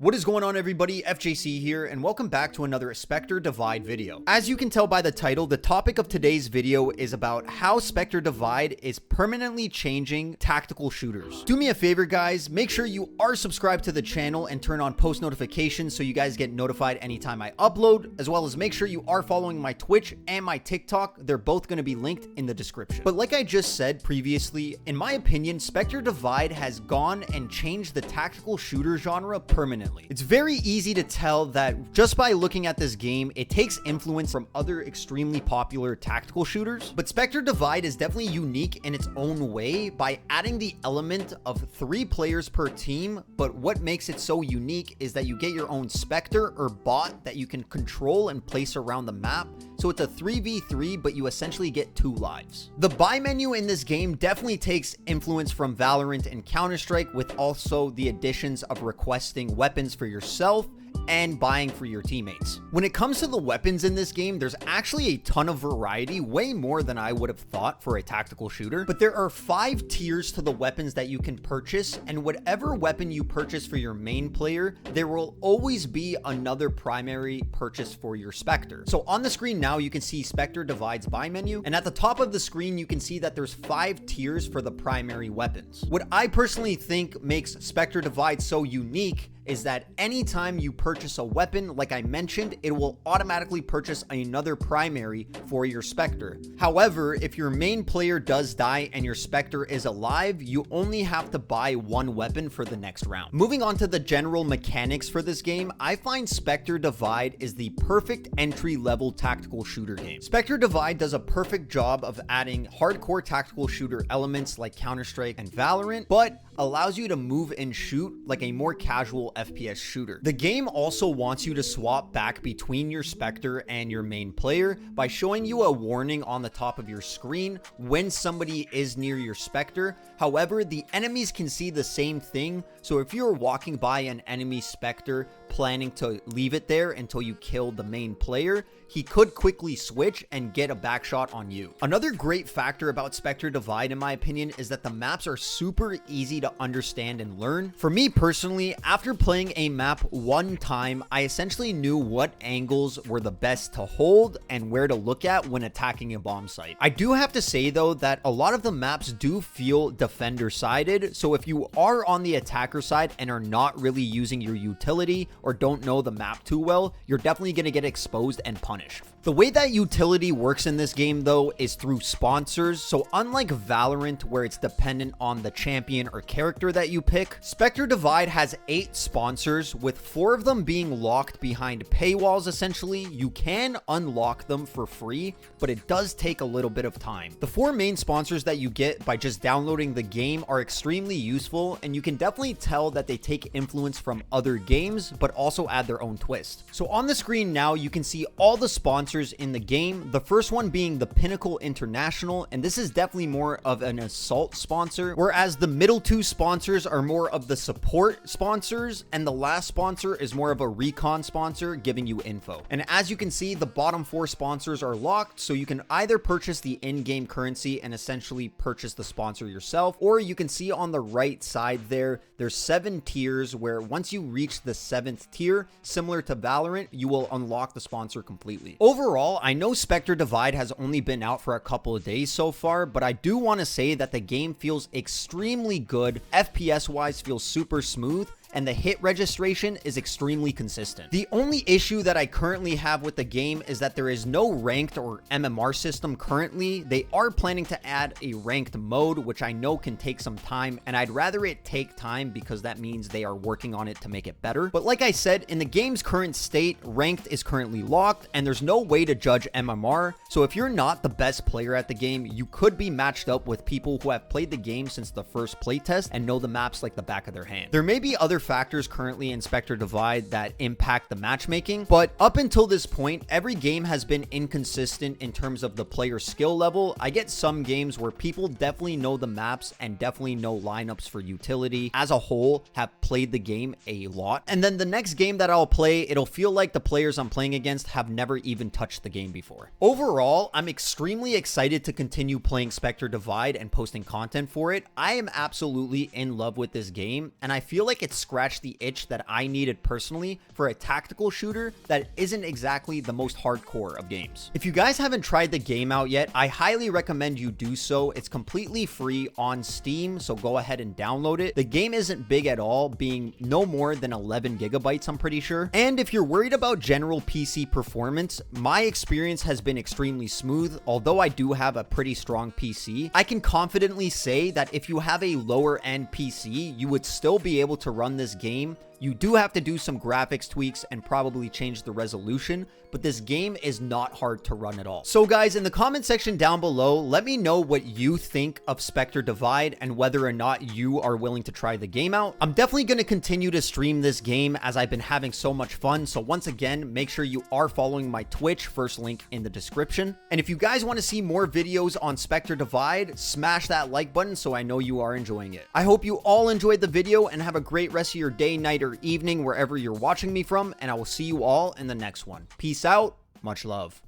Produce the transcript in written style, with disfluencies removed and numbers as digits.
What is going on, everybody? FJC here, and welcome back to another Spectre Divide video. As you can tell by the title, the topic of today's video is about how Spectre Divide is permanently changing tactical shooters. Do me a favor, guys, make sure you are subscribed to the channel and turn on post notifications so you guys get notified anytime I upload, as well as make sure you are following my Twitch and my TikTok. They're both going to be linked in the description. But like I just said previously, in my opinion, Spectre Divide has gone and changed the tactical shooter genre permanently. It's very easy to tell that just by looking at this game, it takes influence from other extremely popular tactical shooters. But Spectre Divide is definitely unique in its own way by adding the element of 3 players per team. But what makes it so unique is that you get your own Spectre or bot that you can control and place around the map. So it's a 3v3, but you essentially get 2 lives. The buy menu in this game definitely takes influence from Valorant and Counter-Strike, with also the additions of requesting weapons for yourself and buying for your teammates. When it comes to the weapons in this game, there's actually a ton of variety, way more than I would have thought for a tactical shooter. But there are 5 tiers to the weapons that you can purchase, and whatever weapon you purchase for your main player, there will always be another primary purchase for your Spectre. So on the screen now, you can see Spectre Divide's buy menu, and at the top of the screen, you can see that there's 5 tiers for the primary weapons. What I personally think makes Spectre Divide so unique is that anytime you purchase a weapon, like I mentioned, it will automatically purchase another primary for your Spectre. However, if your main player does die and your Spectre is alive, you only have to buy 1 weapon for the next round. Moving on to the general mechanics for this game, I find Spectre Divide is the perfect entry-level tactical shooter game. Spectre Divide does a perfect job of adding hardcore tactical shooter elements like Counter-Strike and Valorant, but allows you to move and shoot like a more casual FPS shooter. The game also wants you to swap back between your Spectre and your main player by showing you a warning on the top of your screen when somebody is near your Spectre. However, the enemies can see the same thing, so if you're walking by an enemy Spectre planning to leave it there until you kill the main player, he could quickly switch and get a back shot on you. Another great factor about Spectre Divide, in my opinion, is that the maps are super easy to understand and learn. For me personally, after playing a map one time, I essentially knew what angles were the best to hold and where to look at when attacking a bomb site. I do have to say though that a lot of the maps do feel defender sided, so if you are on the attacker side and are not really using your utility or don't know the map too well, you're definitely going to get exposed and punished. The way that utility works in this game though is through sponsors. So unlike Valorant, where it's dependent on the champion or character that you pick, Spectre Divide has 8 sponsors, with 4 of them being locked behind paywalls. Essentially, you can unlock them for free, but it does take a little bit of time. The 4 main sponsors that you get by just downloading the game are extremely useful, and you can definitely tell that they take influence from other games, but also add their own twist. So on the screen now, you can see all the sponsors in the game, the first one being the Pinnacle International, and this is definitely more of an assault sponsor, whereas the middle 2 sponsors are more of the support sponsors, and the last sponsor is more of a recon sponsor giving you info. And as you can see, the bottom 4 sponsors are locked, so you can either purchase the in-game currency and essentially purchase the sponsor yourself, or you can see on the right side there's 7 tiers, where once you reach the 7th tier, similar to Valorant, you will unlock the sponsor completely. Overall, I know Spectre Divide has only been out for a couple of days so far, but I do want to say that the game feels extremely good. FPS wise feels super smooth, and the hit registration is extremely consistent. The only issue that I currently have with the game is that there is no ranked or MMR system currently. They are planning to add a ranked mode, which I know can take some time, and I'd rather it take time because that means they are working on it to make it better. But like I said, in the game's current state, ranked is currently locked, and there's no way to judge MMR. So if you're not the best player at the game, you could be matched up with people who have played the game since the first playtest and know the maps like the back of their hand. There may be other factors currently in Spectre Divide that impact the matchmaking, but up until this point, every game has been inconsistent in terms of the player skill level. I get some games where people definitely know the maps and definitely know lineups for utility as a whole, have played the game a lot, and then the next game that I'll play, it'll feel like the players I'm playing against have never even touched the game before. Overall, I'm extremely excited to continue playing Spectre Divide and posting content for it. I am absolutely in love with this game, and I feel like it's scratch the itch that I needed personally for a tactical shooter that isn't exactly the most hardcore of games. If you guys haven't tried the game out yet, I highly recommend you do so. It's completely free on Steam, so go ahead and download it. The game isn't big at all, being no more than 11 gigabytes, I'm pretty sure. And if you're worried about general PC performance, my experience has been extremely smooth. Although I do have a pretty strong PC, I can confidently say that if you have a lower end PC, you would still be able to run this game. You do have to do some graphics tweaks and probably change the resolution, but this game is not hard to run at all. So guys, in the comment section down below, let me know what you think of Spectre Divide and whether or not you are willing to try the game out. I'm definitely going to continue to stream this game as I've been having so much fun. So once again, make sure you are following my Twitch, first link in the description. And if you guys want to see more videos on Spectre Divide, smash that like button so I know you are enjoying it. I hope you all enjoyed the video and have a great rest of your day, night, or evening wherever you're watching me from, and I will see you all in the next one. Peace out. Much love.